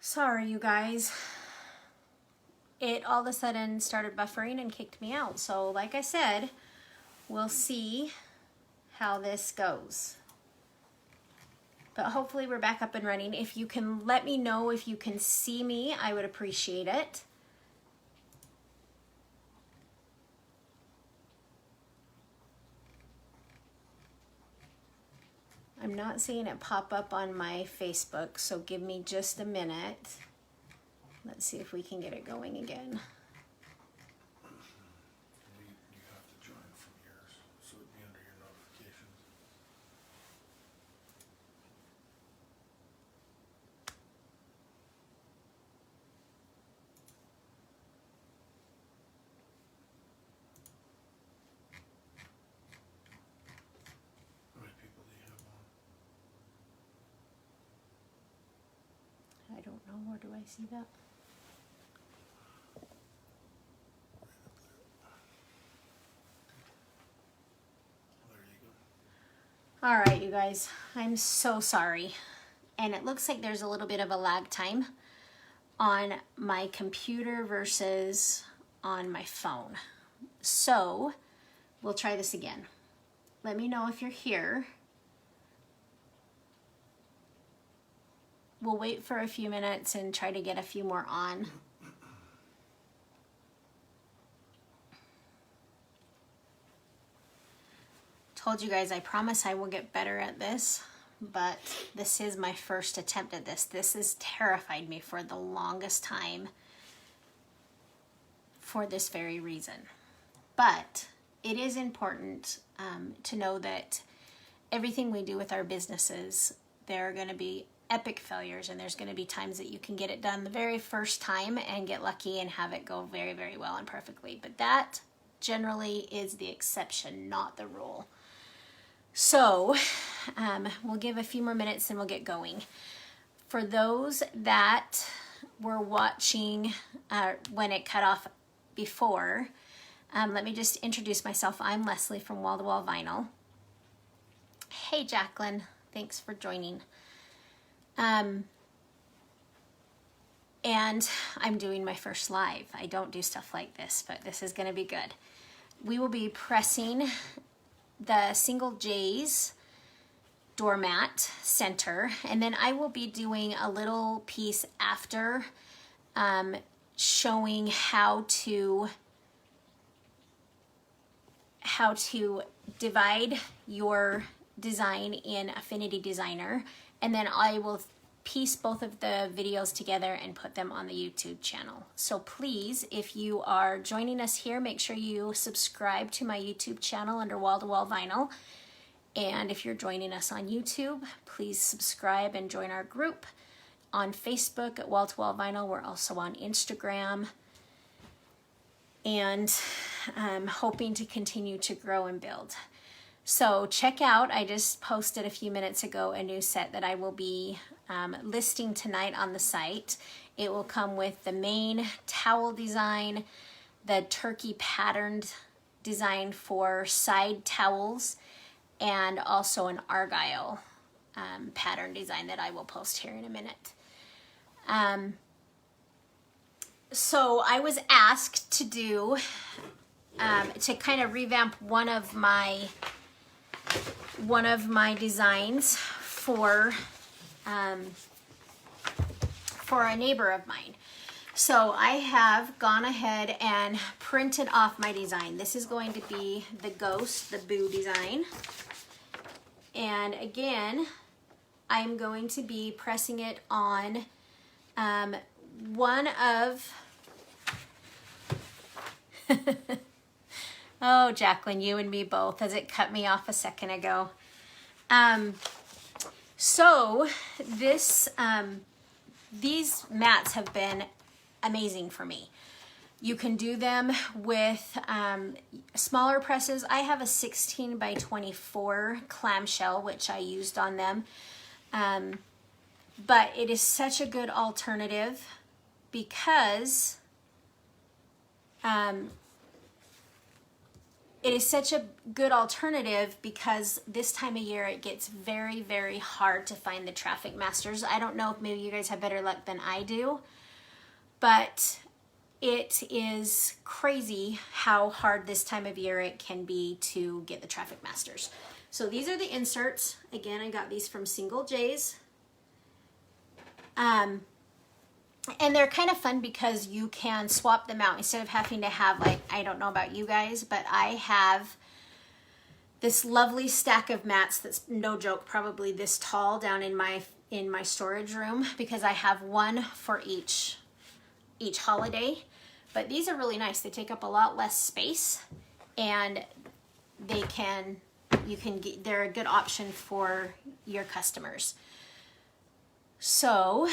Sorry, you guys. It all of a sudden started buffering and kicked me out. So like I said, we'll see how this goes. But hopefully we're back up and running. If you can let me know if you can see me, I would appreciate it. I'm not seeing it pop up on my Facebook, so give me just a minute. Let's see if we can get it going again. You have to join from yours, so it'd be under your notifications. How many people do you have on? I don't know, where do I see that? There you go. All right, you guys, I'm so sorry. And it looks like there's a little bit of a lag time on my computer versus on my phone. So we'll try this again. Let me know if you're here. We'll wait for a few minutes and try to get a few more on. Told you guys, I promise I will get better at this, but this is my first attempt at this. This has terrified me for the longest time for this very reason. But it is important to know that everything we do with our businesses, there are going to be epic failures, and there's going to be times that you can get it done the very first time and get lucky and have it go very, very well and perfectly. But that generally is the exception, not the rule. So we'll give a few more minutes and we'll get going. For those that were watching when it cut off before, let me just introduce myself. I'm Leslie from Wall to Wall Vinyl. Hey, Jacqueline, thanks for joining. And I'm doing my first live. I don't do stuff like this, but this is going to be good. We will be pressing the single J's doormat center, and then I will be doing a little piece after showing how to divide your design in Affinity Designer, and then I will piece both of the videos together and put them on the YouTube channel. So please, if you are joining us here, make sure you subscribe to my YouTube channel under Wall to Wall Vinyl. And if you're joining us on YouTube, please subscribe and join our group on Facebook at Wall to Wall Vinyl. We're also on Instagram, and I'm hoping to continue to grow and build. So check out, I just posted a few minutes ago a new set that I will be listing tonight on the site. It will come with the main towel design, the turkey patterned design for side towels, and also an argyle pattern design that I will post here in a minute. So I was asked to do, to kind of revamp one of my designs for a neighbor of mine. So I have gone ahead and printed off my design. This is going to be the ghost, the boo design. And again, I'm going to be pressing it on one of oh, Jacqueline, you and me both, as it cut me off a second ago. So this, these mats have been amazing for me. You can do them with smaller presses. I have a 16 by 24 clamshell, which I used on them. But it is such a good alternative because it is such a good alternative because this time of year it gets very, very hard to find the Traffic Masters. I don't know if maybe you guys have better luck than I do, but it is crazy how hard this time of year it can be to get the Traffic Masters. So these are the inserts. Again, I got these from Single J's. And they're kind of fun because you can swap them out instead of having to have, like, I don't know about you guys, but I have this lovely stack of mats that's, no joke, probably this tall down in my storage room because I have one for each holiday. But these are really nice. They take up a lot less space, and they're a good option for your customers. So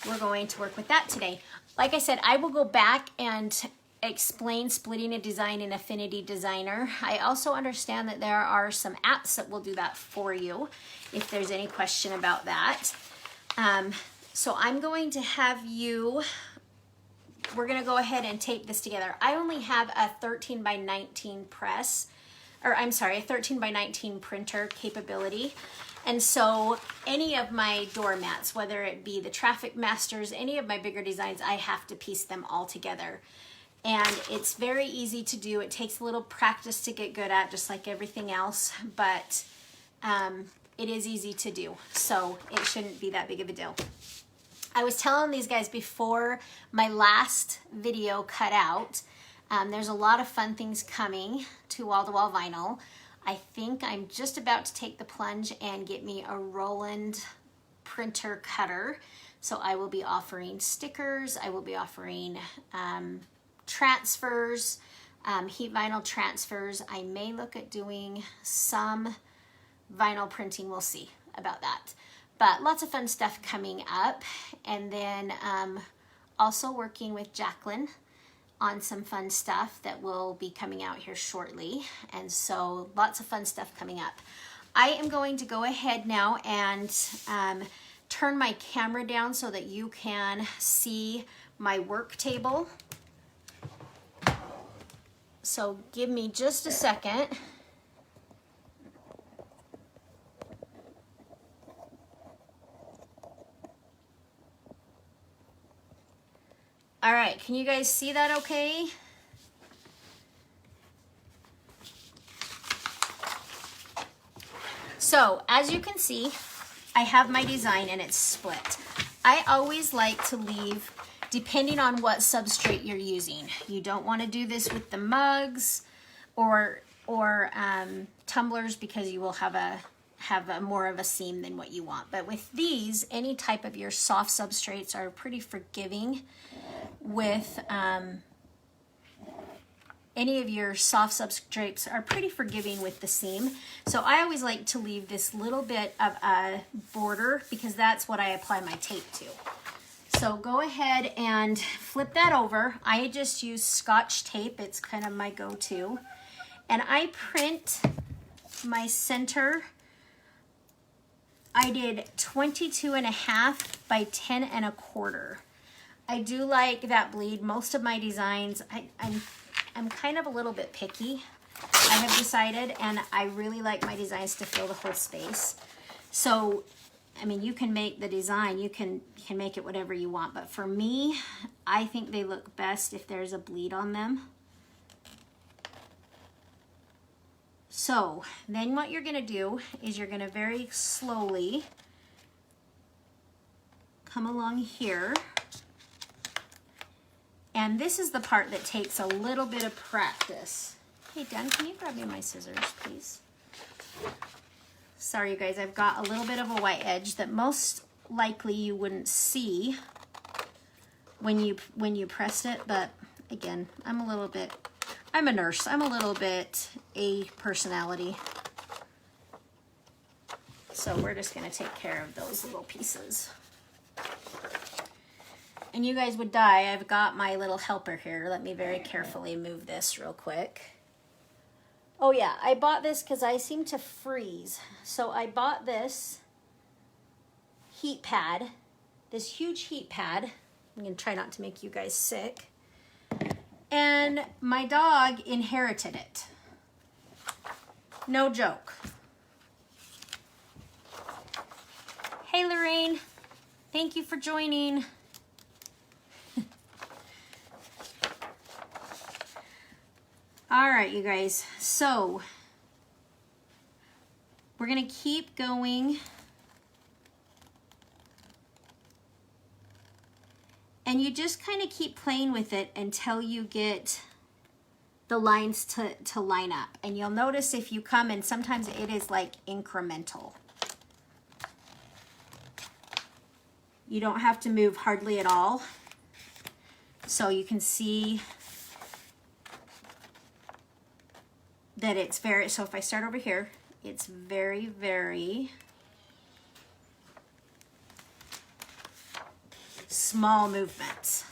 we're going to work with that today. Like I said, I will go back and explain splitting a design in Affinity Designer. I also understand that there are some apps that will do that for you if there's any question about that. So I'm going to have you, we're gonna go ahead and tape this together. I only have a 13 by 19 press, or I'm sorry, a 13 by 19 printer capability. And so any of my doormats, whether it be the Traffic Masters, any of my bigger designs, I have to piece them all together. And it's very easy to do. It takes a little practice to get good at, just like everything else, but it is easy to do. So it shouldn't be that big of a deal. I was telling these guys before my last video cut out, there's a lot of fun things coming to Wall-to-Wall Vinyl. I think I'm just about to take the plunge and get me a Roland printer cutter. So I will be offering stickers. I will be offering transfers, heat vinyl transfers. I may look at doing some vinyl printing. We'll see about that. But lots of fun stuff coming up. And then also working with Jacqueline on some fun stuff that will be coming out here shortly. And so lots of fun stuff coming up. I am going to go ahead now and turn my camera down so that you can see my work table. So give me just a second. All right, can you guys see that okay? So, as you can see, I have my design and it's split. I always like to leave, depending on what substrate you're using. You don't want to do this with the mugs or tumblers because you will have a more of a seam than what you want. But with these, any type of your soft substrates are pretty forgiving with any of your soft substrates are pretty forgiving with the seam. So I always like to leave this little bit of a border because that's what I apply my tape to. So go ahead and flip that over. I just use Scotch tape. It's kind of my go-to. And I print my center. I did 22.5 by 10.25. I do like that bleed. Most of my designs, I'm kind of a little bit picky, I have decided, and I really like my designs to fill the whole space. So, I mean, you can make the design, you can make it whatever you want, but for me, I think they look best if there's a bleed on them. So, then what you're gonna do is you're gonna very slowly come along here. And this is the part that takes a little bit of practice. Hey, Dan, can you grab me my scissors, please? Sorry, you guys, I've got a little bit of a white edge that most likely you wouldn't see when you pressed it, but again, I'm a nurse. I'm a little bit a personality. So we're just gonna take care of those little pieces. And you guys would die. I've got my little helper here. Let me very carefully move this real quick. Oh yeah, I bought this because I seem to freeze. So I bought this heat pad, this huge heat pad. I'm gonna try not to make you guys sick. And my dog inherited it. No joke. Hey, Lorraine. Thank you for joining. All right, you guys. So we're going to keep going. And you just kind of keep playing with it until you get the lines to line up. And you'll notice if you come, and sometimes it is like incremental. You don't have to move hardly at all. So you can see that it's very, so if I start over here, it's very, very small movements.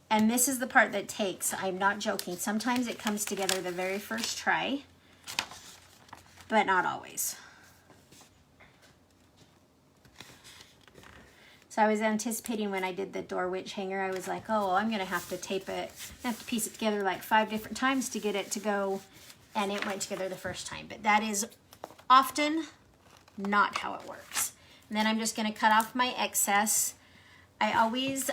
And this is the part that takes, I'm not joking, sometimes it comes together the very first try, but not always. So I was anticipating when I did the door witch hanger, I was like, oh, well, I'm going to have to tape it. I have to piece it together like 5 different times to get it to go. And it went together the first time. But that is often not how it works. And then I'm just going to cut off my excess. I always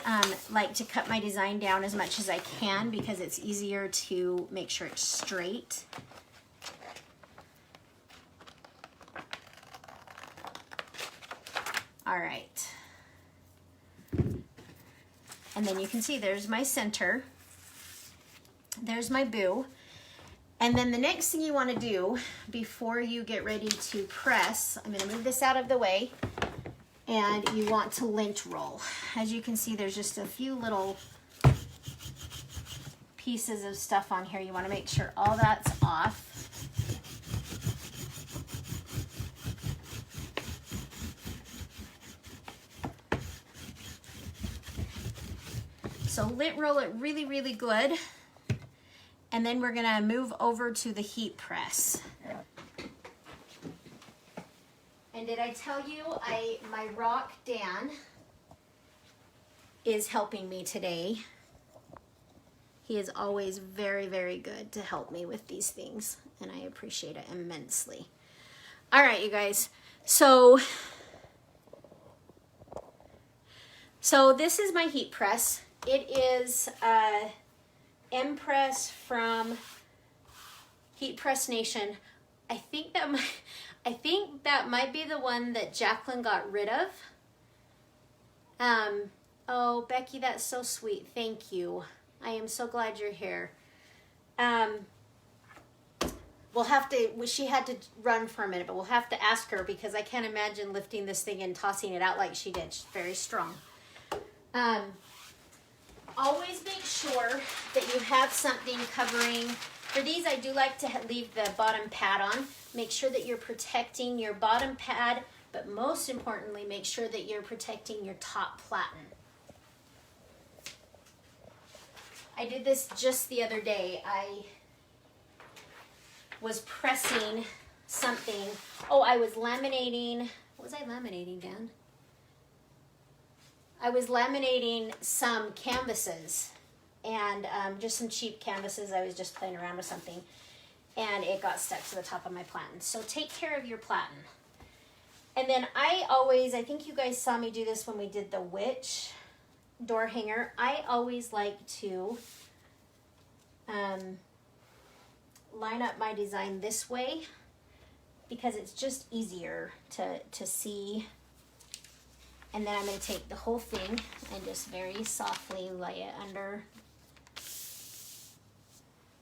like to cut my design down as much as I can because it's easier to make sure it's straight. All right. And then you can see there's my center. There's my boo. And then the next thing you want to do before you get ready to press, I'm going to move this out of the way, and you want to lint roll. As you can see, there's just a few little pieces of stuff on here. You want to make sure all that's off. So lint roll it really, really good. And then we're gonna move over to the heat press. And did I tell you my rock Dan is helping me today? He is always very, very good to help me with these things, and I appreciate it immensely. All right, you guys. So this is my heat press. It is Impress from Heat Press Nation. I think that might be the one that Jacqueline got rid of. Oh, Becky, that's so sweet. Thank you. I am so glad you're here. We'll have to, she had to run for a minute, but we'll have to ask her because I can't imagine lifting this thing and tossing it out like she did. She's very strong. Always make sure that you have something covering. For these, I do like to leave the bottom pad on. Make sure that you're protecting your bottom pad, but most importantly, make sure that you're protecting your top platen. I did this just the other day. I was pressing something. Oh, I was laminating. What was I laminating, Dan? I was laminating some canvases and just some cheap canvases. I was just playing around with something and it got stuck to the top of my platen. So take care of your platen. And then I think you guys saw me do this when we did the witch door hanger. I always like to line up my design this way because it's just easier to see. And then I'm going to take the whole thing and just very softly lay it under.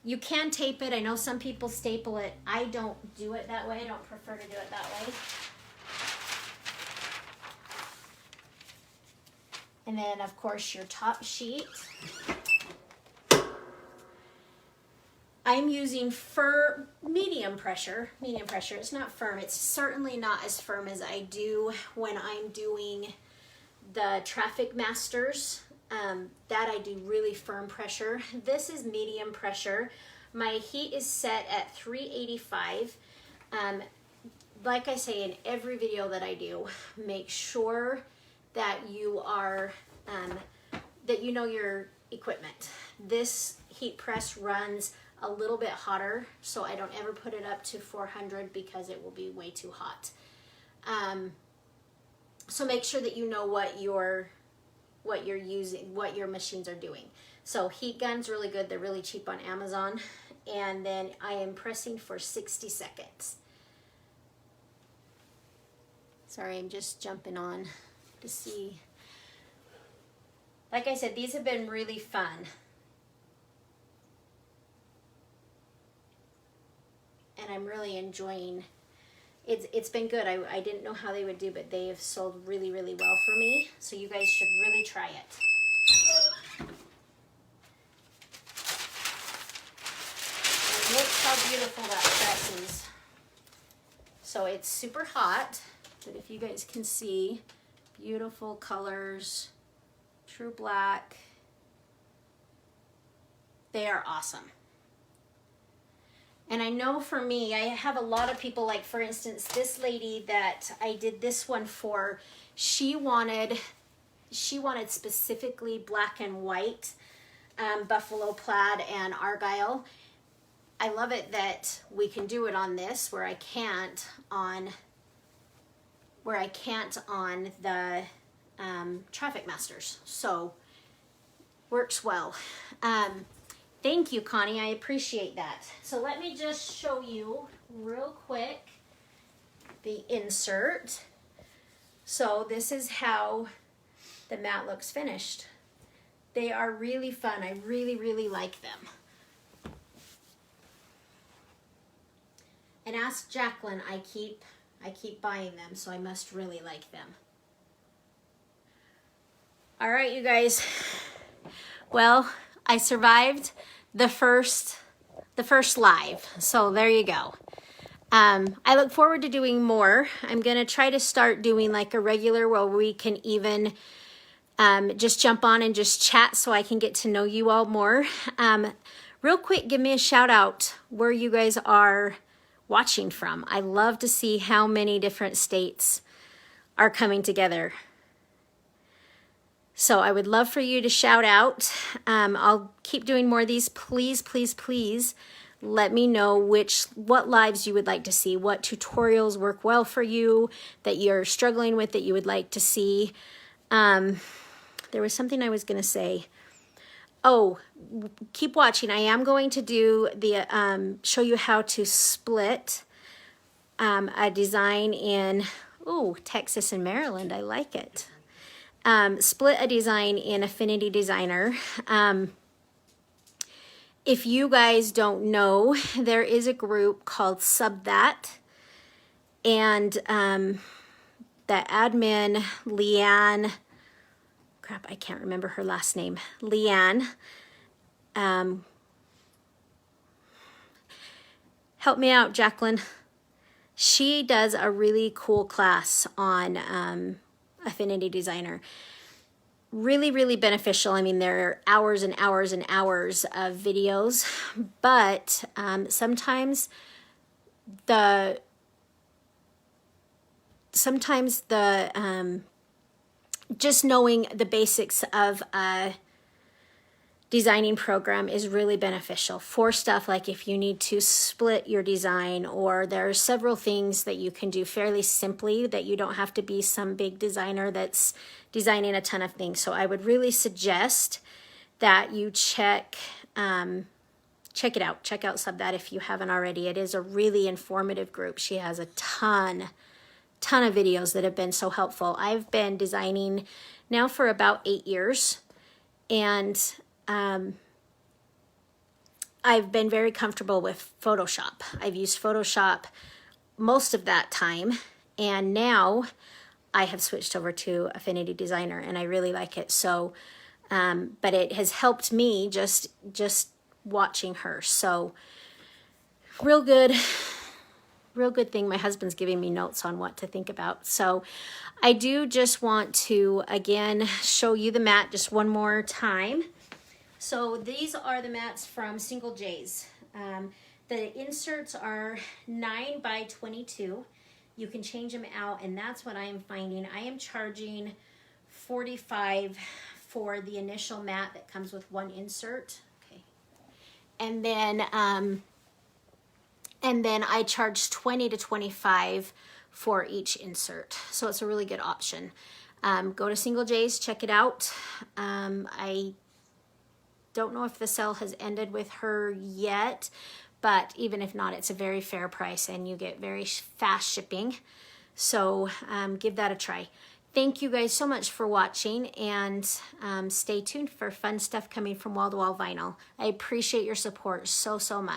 You can tape it. I know some people staple it. I don't do it that way. I don't prefer to do it that way. And then, of course, your top sheet. I'm using medium pressure. Medium pressure. It's not firm. It's certainly not as firm as I do when I'm doing the Traffic Masters. That I do really firm pressure. This is medium pressure. My heat is set at 385. Like I say in every video that I do, make sure that you are that you know your equipment. This heat press runs a little bit hotter, so I don't ever put it up to 400 because it will be way too hot. So make sure that you know what you're using, what your machines are doing. So heat gun's really good. They're really cheap on Amazon. And then I am pressing for 60 seconds. Sorry, I'm just jumping on to see. Like I said, these have been really fun. And I'm really enjoying. It's been good. I didn't know how they would do, but they have sold really, really well for me. So you guys should really try it. And look how beautiful that press is. So it's super hot, but if you guys can see, beautiful colors, true black. They are awesome. And I know for me, I have a lot of people, like for instance, this lady that I did this one for, she wanted specifically black and white, buffalo plaid and argyle. I love it that we can do it on this where I can't on the Traffic Masters. So works well. Thank you, Connie. I appreciate that. So let me just show you real quick the insert. So this is how the mat looks finished. They are really fun. I really, really like them. And ask Jacqueline, I keep buying them, so I must really like them. All right, you guys. Well, I survived the first live, so there you go. I look forward to doing more. I'm gonna try to start doing like a regular where we can even just jump on and just chat so I can get to know you all more. Real quick, give me a shout out where you guys are watching from. I love to see how many different states are coming together. So I would love for you to shout out. I'll keep doing more of these. Please, please, please let me know what lives you would like to see, what tutorials work well for you, that you're struggling with, that you would like to see. There was something I was going to say. Oh, keep watching. I am going to do the show you how to split a design in Texas and Maryland. I like it. Split a design in Affinity Designer. If you guys don't know, there is a group called That, and the admin, Leanne, crap, I can't remember her last name, Leanne, help me out, Jacqueline. She does a really cool class on Affinity Designer. Really, really beneficial. I mean, there are hours and hours and hours of videos, but sometimes the just knowing the basics of a designing program is really beneficial for stuff like if you need to split your design, or there are several things that you can do fairly simply that you don't have to be some big designer that's designing a ton of things. So I would really suggest that you check it out. Check out That if you haven't already. It is a really informative group. She has a ton of videos that have been so helpful. I've been designing now for about 8 years, and I've been very comfortable with Photoshop. I've used Photoshop most of that time, and now I have switched over to Affinity Designer, and I really like it. So, but it has helped me just watching her. So, real good thing. My husband's giving me notes on what to think about. So, I do just want to again show you the mat just one more time. So these are the mats from Single J's. The inserts are 9 by 22. You can change them out, and that's what I am finding. I am charging $45 for the initial mat that comes with one insert. Okay. And then I charge 20 to 25 for each insert. So it's a really good option. Go to Single J's, check it out. I don't know if the sale has ended with her yet, but even if not, it's a very fair price and you get very fast shipping. So give that a try. Thank you guys so much for watching, and stay tuned for fun stuff coming from Wall to Wall Vinyl. I appreciate your support so much.